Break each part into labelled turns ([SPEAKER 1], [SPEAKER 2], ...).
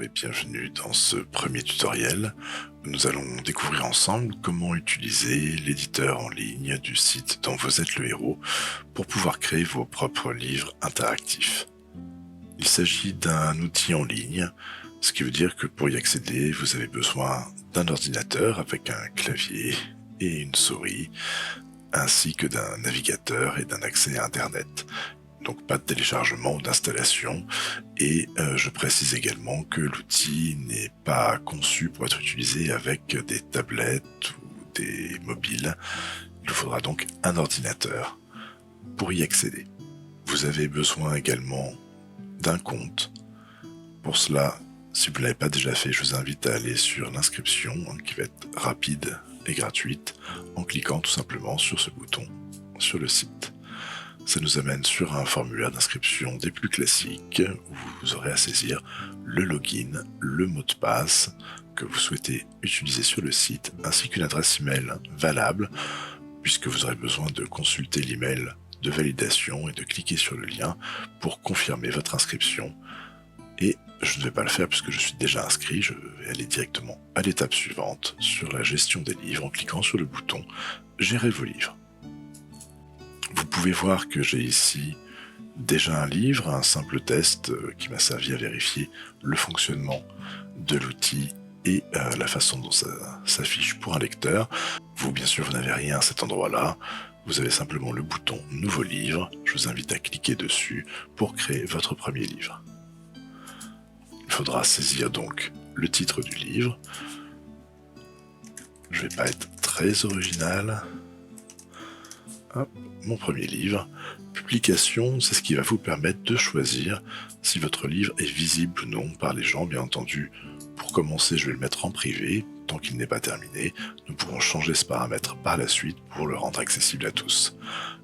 [SPEAKER 1] et bienvenue dans ce premier tutoriel où nous allons découvrir ensemble comment utiliser l'éditeur en ligne du site dont vous êtes le héros pour pouvoir créer vos propres livres interactifs. Il s'agit d'un outil en ligne, ce qui veut dire que pour y accéder, vous avez besoin d'un ordinateur avec un clavier et une souris, ainsi que d'un navigateur et d'un accès à Internet. Donc pas de téléchargement ou d'installation, et je précise également que l'outil n'est pas conçu pour être utilisé avec des tablettes ou des mobiles. Il vous faudra donc un ordinateur pour y accéder. Vous avez besoin également d'un compte. Pour cela, si vous ne l'avez pas déjà fait, je vous invite à aller sur l'inscription qui va être rapide et gratuite en cliquant tout simplement sur ce bouton sur le site. Ça nous amène sur un formulaire d'inscription des plus classiques où vous aurez à saisir le login, le mot de passe que vous souhaitez utiliser sur le site, ainsi qu'une adresse email valable, puisque vous aurez besoin de consulter l'email de validation et de cliquer sur le lien pour confirmer votre inscription. Et je ne vais pas le faire puisque je suis déjà inscrit, je vais aller directement à l'étape suivante sur la gestion des livres en cliquant sur le bouton « Gérer vos livres ». Vous pouvez voir que j'ai ici déjà un livre, un simple test qui m'a servi à vérifier le fonctionnement de l'outil et la façon dont ça s'affiche pour un lecteur. Vous, bien sûr, vous n'avez rien à cet endroit-là. Vous avez simplement le bouton « Nouveau livre ». Je vous invite à cliquer dessus pour créer votre premier livre. Il faudra saisir donc le titre du livre. Je ne vais pas être très original. Hop, mon premier livre. Publication, c'est ce qui va vous permettre de choisir si votre livre est visible ou non par les gens, bien entendu. Pour commencer, je vais le mettre en privé, tant qu'il n'est pas terminé. Nous pourrons changer ce paramètre par la suite pour le rendre accessible à tous.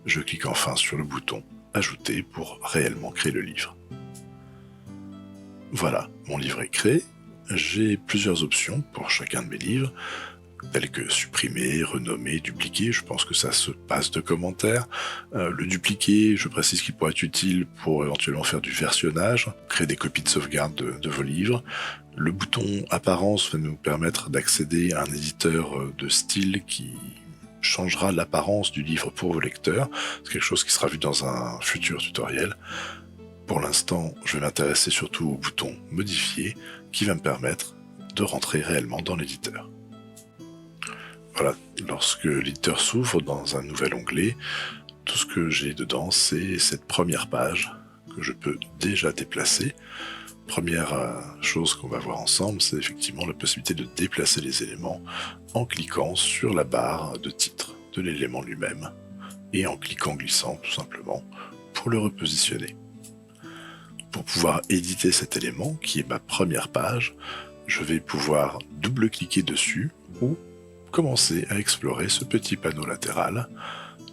[SPEAKER 1] Je clique enfin sur le bouton « Ajouter » pour réellement créer le livre. Voilà, mon livre est créé. J'ai plusieurs options pour chacun de mes livres, tels que supprimer, renommer, dupliquer. Je pense que ça se passe de commentaires. Le dupliquer, je précise qu'il pourrait être utile pour éventuellement faire du versionnage, créer des copies de sauvegarde de vos livres. Le bouton apparence va nous permettre d'accéder à un éditeur de style qui changera l'apparence du livre pour vos lecteurs. C'est quelque chose qui sera vu dans un futur tutoriel. Pour l'instant, je vais m'intéresser surtout au bouton modifier qui va me permettre de rentrer réellement dans l'éditeur. Voilà, lorsque l'éditeur s'ouvre dans un nouvel onglet, tout ce que j'ai dedans, c'est cette première page que je peux déjà déplacer. Première chose qu'on va voir ensemble, c'est effectivement la possibilité de déplacer les éléments en cliquant sur la barre de titre de l'élément lui-même et en cliquant glissant tout simplement pour le repositionner. Pour pouvoir éditer cet élément, qui est ma première page, je vais pouvoir double-cliquer dessus ou commencer à explorer ce petit panneau latéral.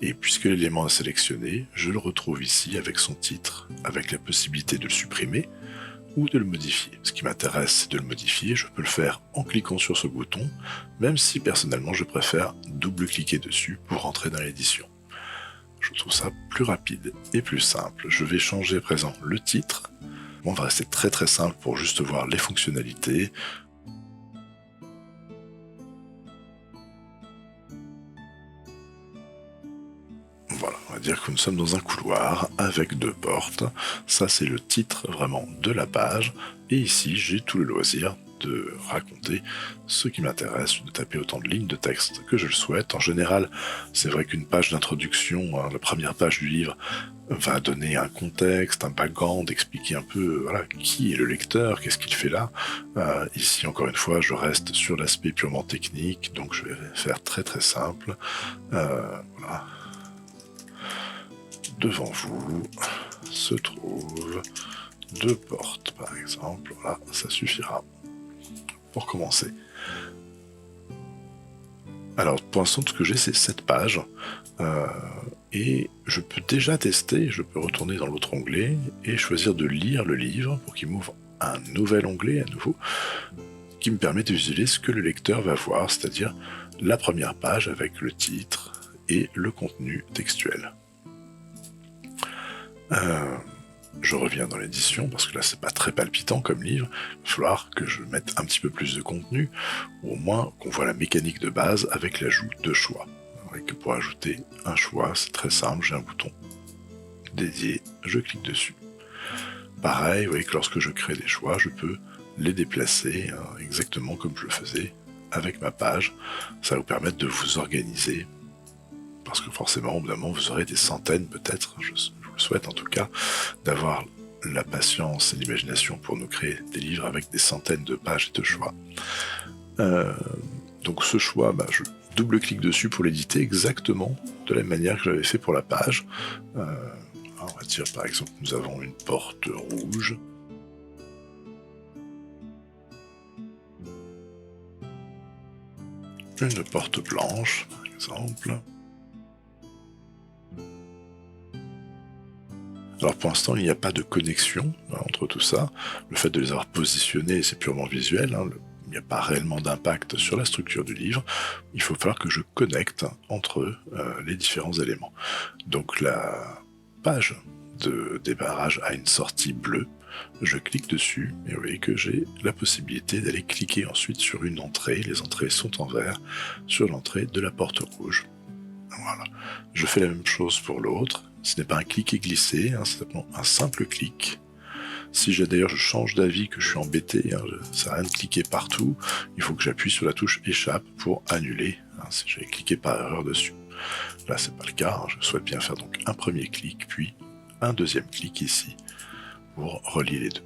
[SPEAKER 1] Et puisque l'élément est sélectionné, je le retrouve ici avec son titre, avec la possibilité de le supprimer ou de le modifier. Ce qui m'intéresse, c'est de le modifier. Je peux le faire en cliquant sur ce bouton, même si personnellement je préfère double-cliquer dessus pour rentrer dans l'édition. Je trouve ça plus rapide et plus simple. Je vais changer à présent le titre. On va rester très simple pour juste voir les fonctionnalités. Voilà, on va dire que nous sommes dans un couloir avec 2 portes. Ça, c'est le titre vraiment de la page. Et ici, j'ai tout le loisir de raconter ce qui m'intéresse, de taper autant de lignes de texte que je le souhaite. En général, c'est vrai qu'une page d'introduction, la première page du livre, va donner un contexte, un background, expliquer un peu voilà, qui est le lecteur, qu'est-ce qu'il fait là. Ici, encore une fois, je reste sur l'aspect purement technique, donc je vais faire très simple. Voilà. Devant vous se trouvent 2 portes, par exemple. Voilà, ça suffira pour commencer. Alors, pour l'instant, tout ce que j'ai, c'est cette page. Et je peux déjà tester, je peux retourner dans l'autre onglet et choisir de lire le livre pour qu'il m'ouvre un nouvel onglet à nouveau, qui me permet de visualiser ce que le lecteur va voir, c'est-à-dire la première page avec le titre et le contenu textuel. Je reviens dans l'édition, parce que là c'est pas très palpitant comme livre, il va falloir que je mette un petit peu plus de contenu, ou au moins qu'on voit la mécanique de base avec l'ajout de choix. Et que pour ajouter un choix, c'est très simple, j'ai un bouton dédié, je clique dessus. Pareil, vous voyez que lorsque je crée des choix, je peux les déplacer exactement comme je le faisais avec ma page. Ça va vous permettre de vous organiser, parce que forcément, au bout d'un moment, vous aurez des centaines peut-être, je vous le souhaite en tout cas, d'avoir la patience et l'imagination pour nous créer des livres avec des centaines de pages et de choix. Donc ce choix, je double-clique dessus pour l'éditer exactement de la même manière que j'avais fait pour la page. On va dire par exemple nous avons une porte rouge. Une porte blanche, par exemple. Alors pour l'instant, il n'y a pas de connexion entre tout ça. Le fait de les avoir positionnés, c'est purement visuel. Il n'y a pas réellement d'impact sur la structure du livre. Il faut falloir que je connecte entre les différents éléments. Donc la page de démarrage a une sortie bleue. Je clique dessus et vous voyez que j'ai la possibilité d'aller cliquer ensuite sur une entrée. Les entrées sont en vert sur l'entrée de la porte rouge. Voilà. Je fais la même chose pour l'autre. Ce n'est pas un clic et glisser, c'est simplement un simple clic. Si d'ailleurs je change d'avis, que je suis embêté, ça sert à rien de cliquer partout, il faut que j'appuie sur la touche échappe pour annuler, si j'avais cliqué par erreur dessus. Là c'est pas le cas, je souhaite bien faire donc un premier clic, puis un deuxième clic ici, pour relier les deux.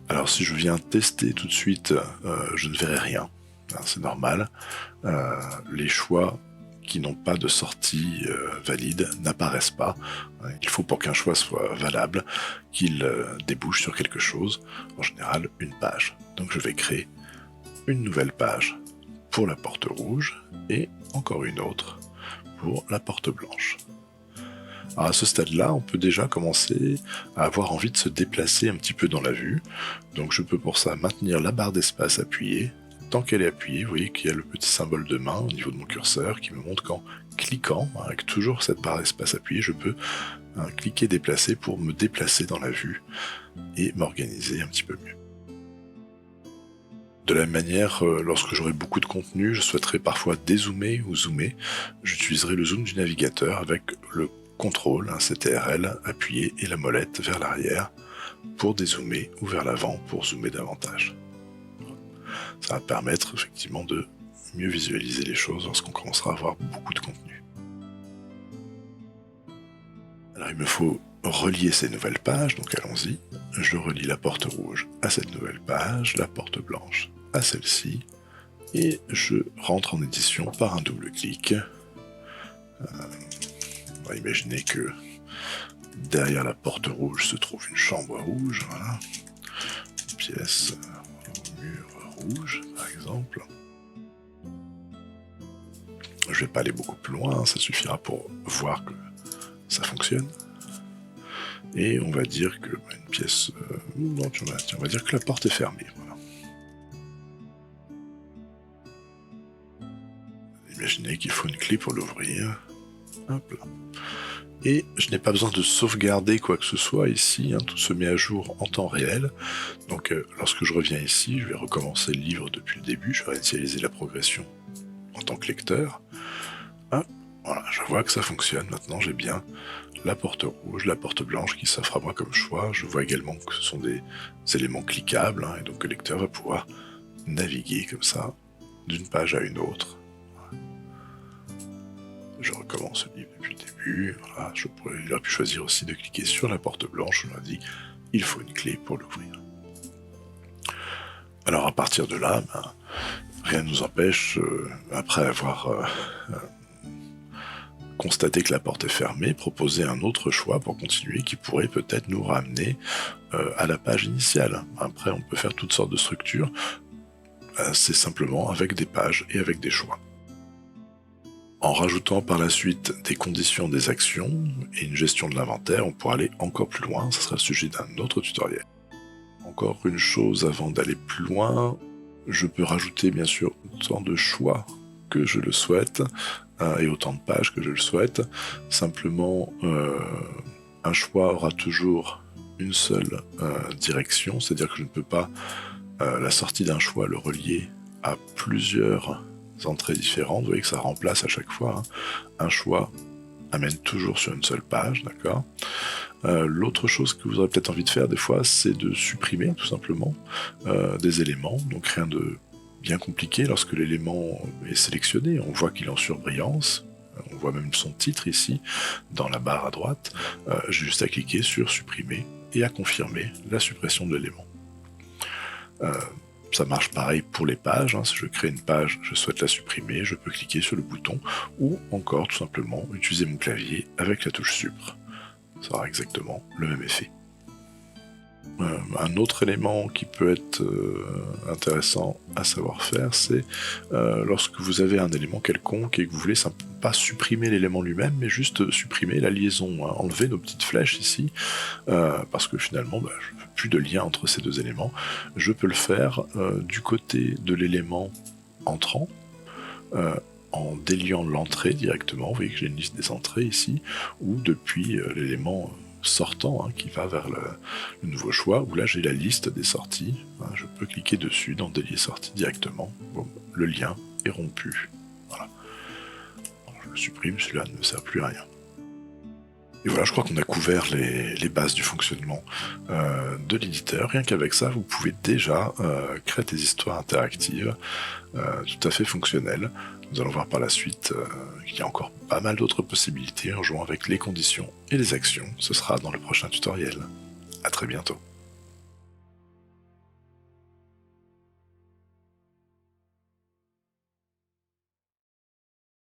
[SPEAKER 1] Alors si je viens tester tout de suite, je ne verrai rien, c'est normal. Les choix qui n'ont pas de sortie valide n'apparaissent pas. Il faut pour qu'un choix soit valable qu'il débouche sur quelque chose, en général une page. Donc je vais créer une nouvelle page pour la porte rouge et encore une autre pour la porte blanche. Alors à ce stade-là, on peut déjà commencer à avoir envie de se déplacer un petit peu dans la vue. Donc je peux pour ça maintenir la barre d'espace appuyée. Tant qu'elle est appuyée, vous voyez qu'il y a le petit symbole de main au niveau de mon curseur qui me montre qu'en cliquant, avec toujours cette barre d'espace appuyée, je peux cliquer déplacer pour me déplacer dans la vue et m'organiser un petit peu mieux. De la même manière, lorsque j'aurai beaucoup de contenu, je souhaiterais parfois dézoomer ou zoomer. J'utiliserai le zoom du navigateur avec le contrôle, CTRL appuyé et la molette vers l'arrière pour dézoomer ou vers l'avant pour zoomer davantage. Ça va permettre effectivement de mieux visualiser les choses lorsqu'on commencera à avoir beaucoup de contenu. Alors il me faut relier ces nouvelles pages, donc allons-y. Je relie la porte rouge à cette nouvelle page, la porte blanche à celle-ci, et je rentre en édition par un double clic. On va imaginer que derrière la porte rouge se trouve une chambre rouge, voilà. Une pièce au mur rouge, par exemple. Je vais pas aller beaucoup plus loin, ça suffira pour voir que ça fonctionne. Et on va dire que une pièce... non, on va dire que la porte est fermée. Voilà. Imaginez qu'il faut une clé pour l'ouvrir. Hop là. Et je n'ai pas besoin de sauvegarder quoi que ce soit ici, tout se met à jour en temps réel. Donc lorsque je reviens ici, je vais recommencer le livre depuis le début, je vais réinitialiser la progression en tant que lecteur. Voilà, je vois que ça fonctionne, maintenant j'ai bien la porte rouge, la porte blanche qui s'offre à moi comme choix. Je vois également que ce sont des éléments cliquables, et donc le lecteur va pouvoir naviguer comme ça, d'une page à une autre. Je recommence le livre depuis le début. Voilà, il aurait pu choisir aussi de cliquer sur la porte blanche, on a dit il faut une clé pour l'ouvrir. Alors à partir de là, rien ne nous empêche, après avoir constaté que la porte est fermée, proposer un autre choix pour continuer qui pourrait peut-être nous ramener à la page initiale. Après, on peut faire toutes sortes de structures, c'est simplement avec des pages et avec des choix. En rajoutant par la suite des conditions des actions et une gestion de l'inventaire, on pourra aller encore plus loin, ce sera le sujet d'un autre tutoriel. Encore une chose avant d'aller plus loin, je peux rajouter bien sûr autant de choix que je le souhaite, et autant de pages que je le souhaite. Simplement, un choix aura toujours une seule direction, c'est-à-dire que je ne peux pas la sortie d'un choix le relier à plusieurs entrées différentes. Vous voyez que ça remplace à chaque fois, hein. Un choix amène toujours sur une seule page, d'accord. L'autre chose que vous aurez peut-être envie de faire des fois, c'est de supprimer tout simplement des éléments, donc rien de bien compliqué. Lorsque l'élément est sélectionné, on voit qu'il est en surbrillance, on voit même son titre ici, dans la barre à droite, j'ai juste à cliquer sur supprimer et à confirmer la suppression de l'élément. Ça marche pareil pour les pages, hein. Si je crée une page, je souhaite la supprimer, je peux cliquer sur le bouton, ou encore tout simplement utiliser mon clavier avec la touche Supr. Ça aura exactement le même effet. Un autre élément qui peut être intéressant à savoir faire, c'est lorsque vous avez un élément quelconque et que vous voulez pas supprimer l'élément lui-même, mais juste supprimer la liaison, hein. Enlever nos petites flèches ici, parce que finalement, je ne veux plus de lien entre ces deux éléments. Je peux le faire du côté de l'élément entrant, en déliant l'entrée directement. Vous voyez que j'ai une liste des entrées ici, ou depuis l'élément sortant, hein, qui va vers le nouveau choix, où là j'ai la liste des sorties, hein. Je peux cliquer dessus dans délier sortie directement. Bon, le lien est rompu. Voilà. Alors, je le supprime, celui-là ne me sert plus à rien. Et voilà, je crois qu'on a couvert les bases du fonctionnement de l'éditeur. Rien qu'avec ça, vous pouvez déjà créer des histoires interactives tout à fait fonctionnelles. Nous allons voir par la suite qu'il y a encore pas mal d'autres possibilités en jouant avec les conditions et les actions. Ce sera dans le prochain tutoriel. À très bientôt.